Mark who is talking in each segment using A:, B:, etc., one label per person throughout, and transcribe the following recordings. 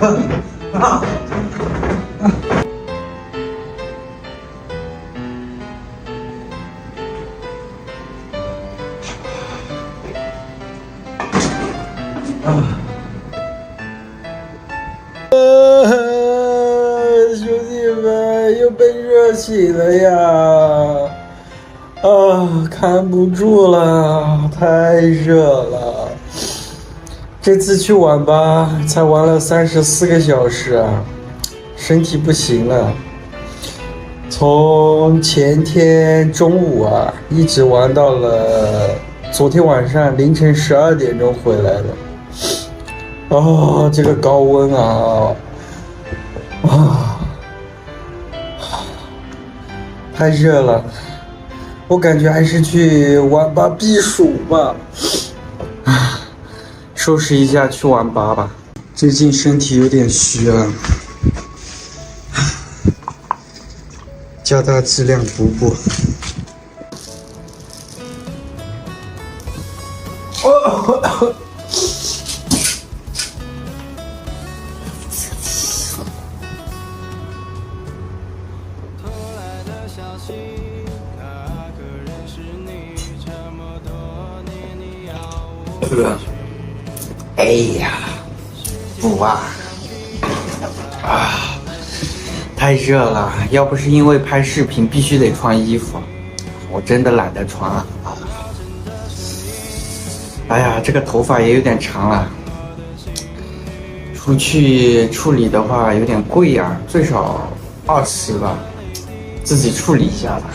A: 兄弟们又被热醒了呀！看不住了，太热了。这次去网吧才玩了34个小时啊，身体不行了。从前天中午啊，一直玩到了昨天晚上凌晨12点钟回来的。这个高温太热了，我感觉还是去网吧避暑吧。收拾一下去网吧吧，最近身体有点虚啊，加大剂量补补。哎呀，补啊！太热了，要不是因为拍视频必须得穿衣服，我真的懒得穿了。哎呀，这个头发也有点长了，出去处理的话有点贵呀，最少20吧，自己处理一下吧。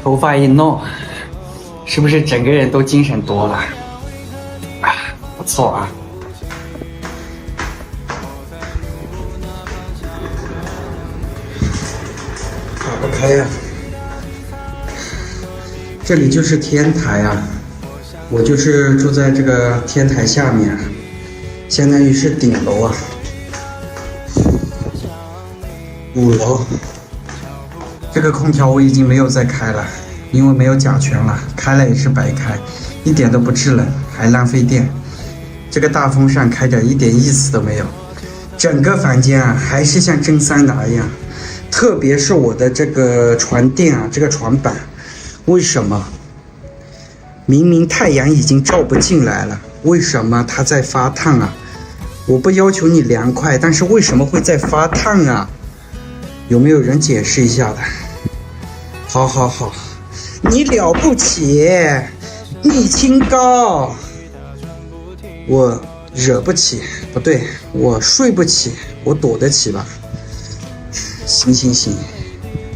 A: 头发一弄，是不是整个人都精神多了？不错啊。打不开呀。这里就是天台啊，我就是住在这个天台下面，相当于是顶楼啊。5楼。这个空调我已经没有再开了，因为没有甲醛了，开了也是白开，一点都不制冷，还浪费电。这个大风扇开着一点意思都没有，整个房间啊还是像蒸桑拿一样，特别是我的这个床垫啊，这个床板，为什么明明太阳已经照不进来了，为什么它在发烫啊？我不要求你凉快，但是为什么会在发烫啊？有没有人解释一下的？好，你了不起，你清高，我惹不起，不对，我睡不起，我躲得起吧？行，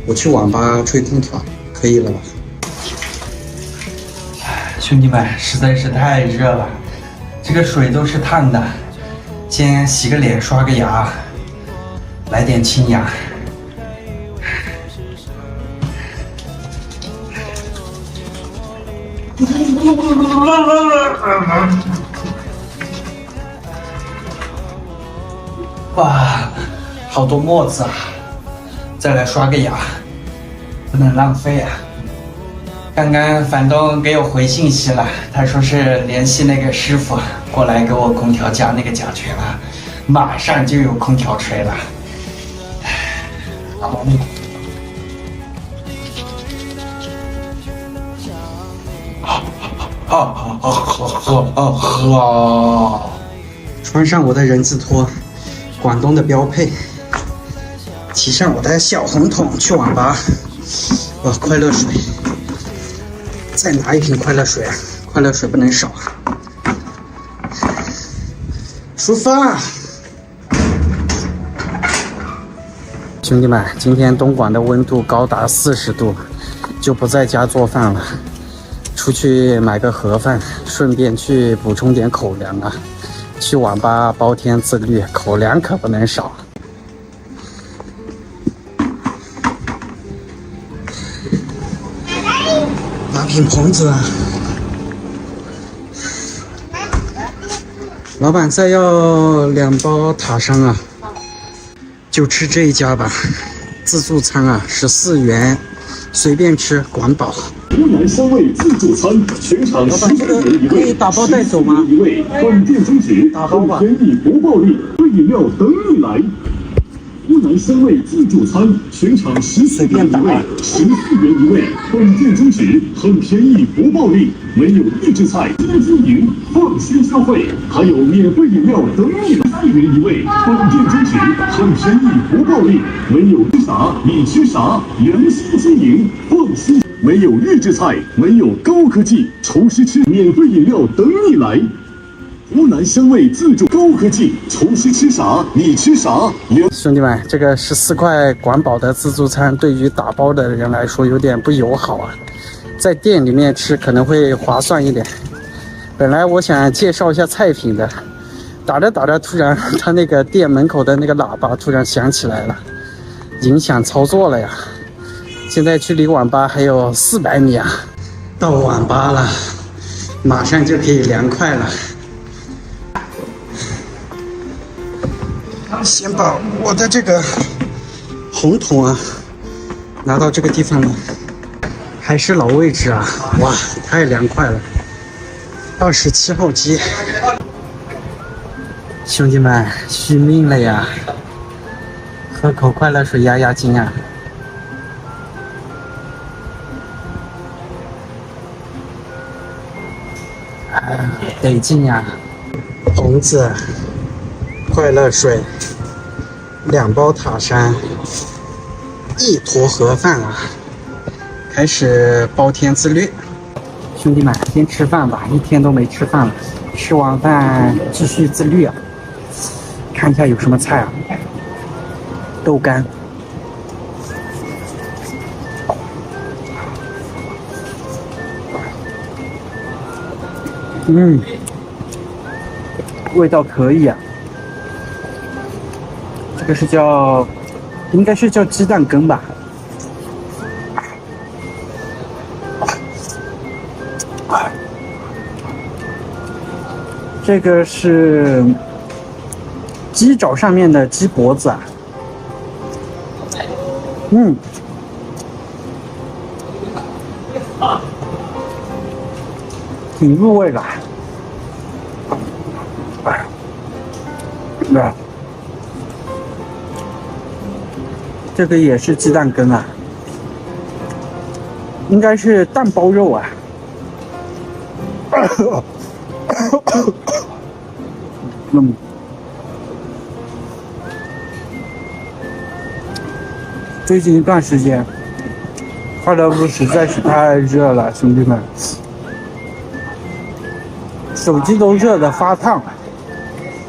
A: 我去网吧吹空调，可以了吧？兄弟们，实在是太热了，这个水都是烫的，先洗个脸，刷个牙，来点清雅。哇，好多沫子啊！再来刷个牙，不能浪费啊！刚刚房东给我回信息了，他说是联系那个师傅过来给我空调加那个甲醛了，马上就有空调吹了。喝！穿上我的人字拖，广东的标配。提上我的小红桶去网吧。快乐水，再拿一瓶快乐水啊！快乐水不能少啊！出发！兄弟们，今天东莞的温度高达40度，就不在家做饭了。出去买个盒饭，顺便去补充点口粮啊！去网吧包天自律，口粮可不能少。拿瓶棚子啊！老板再要2包塔山啊，就吃这一家吧，自助餐啊，14元，随便吃，管饱。
B: 湖南香味自助餐，全场14元一位，
A: 可以打包带走吗？
B: 一位，本店宗旨，
A: 打包吧，
B: 便宜不暴利，喝饮料等你来。湖南香味自助餐，全场14元一位，14元一位，本店宗旨，很便宜不暴利，没有预制菜，经营，放心消费，还有免费饮料等你来，4元一位，本店宗旨，很便宜不暴利，没有吃啥你吃啥，良心经营，放心。没有预制菜，没有高科技，厨师吃免费饮料等你来。湖南香味自助高科技，厨师吃啥你吃啥。
A: 兄弟们，这个14块管饱的自助餐，对于打包的人来说有点不友好啊。在店里面吃可能会划算一点。本来我想介绍一下菜品的，打着打着，突然他那个店门口的那个喇叭突然响起来了，影响操作了呀。现在距离网吧还有400米啊，到网吧了，马上就可以凉快了。先把我的这个红桶啊拿到这个地方了，还是老位置啊，哇，太凉快了。27号机，兄弟们续命了呀，喝口快乐水压压惊啊。得劲呀！红子，快乐水，2包塔山，1坨盒饭啊！开始包天自律，兄弟们先吃饭吧，一天都没吃饭了。吃完饭继续自律啊！看一下有什么菜啊？豆干。味道可以啊。这个是叫，应该是叫鸡蛋羹吧。这个是鸡爪上面的鸡脖子啊。挺入味的。这个也是鸡蛋羹啊，应该是蛋包肉啊。最近一段时间，快乐部实在是太热了，兄弟们，手机都热得发烫，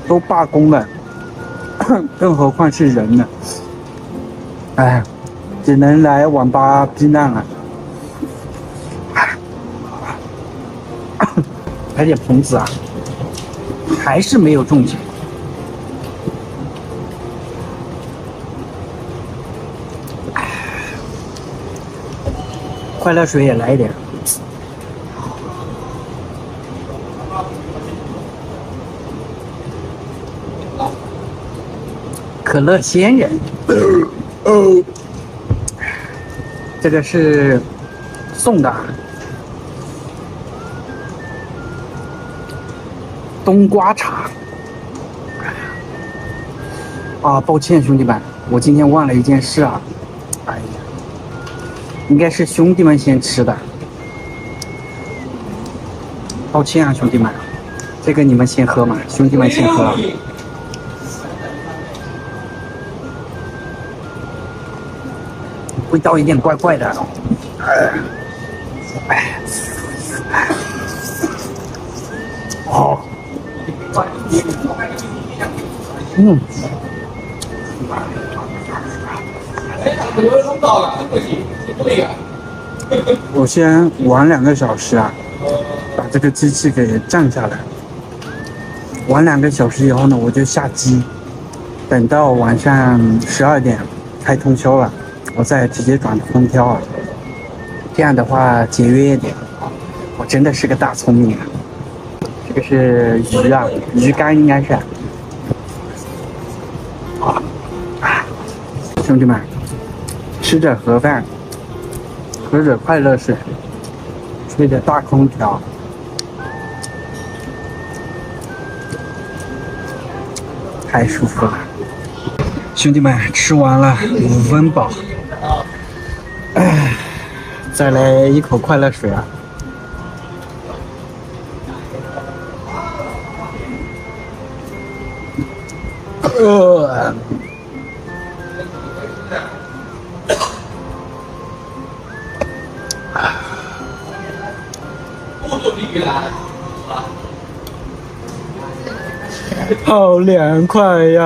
A: 都罢工了，更何况是人呢？哎，只能来网吧避难了。来点棚子啊，还是没有中奖。快乐水也来一点。可乐仙人。这个是送的。冬瓜茶。啊，抱歉兄弟们，我今天忘了一件事啊。哎呀，应该是兄弟们先吃的。抱歉啊兄弟们，这个你们先喝嘛，兄弟们先喝。味道有点怪怪的。好。我先玩2个小时啊，把这个机器给占下来。玩2个小时以后呢，我就下机，等到晚上12点开通宵了，我再直接转空调啊。这样的话节约一点。我真的是个大聪明啊！这是鱼啊，鱼干应该是。兄弟们，吃着盒饭，喝着快乐水，吹着大空调，太舒服了。兄弟们，吃完了5分饱，再来一口快乐水啊！好凉快呀！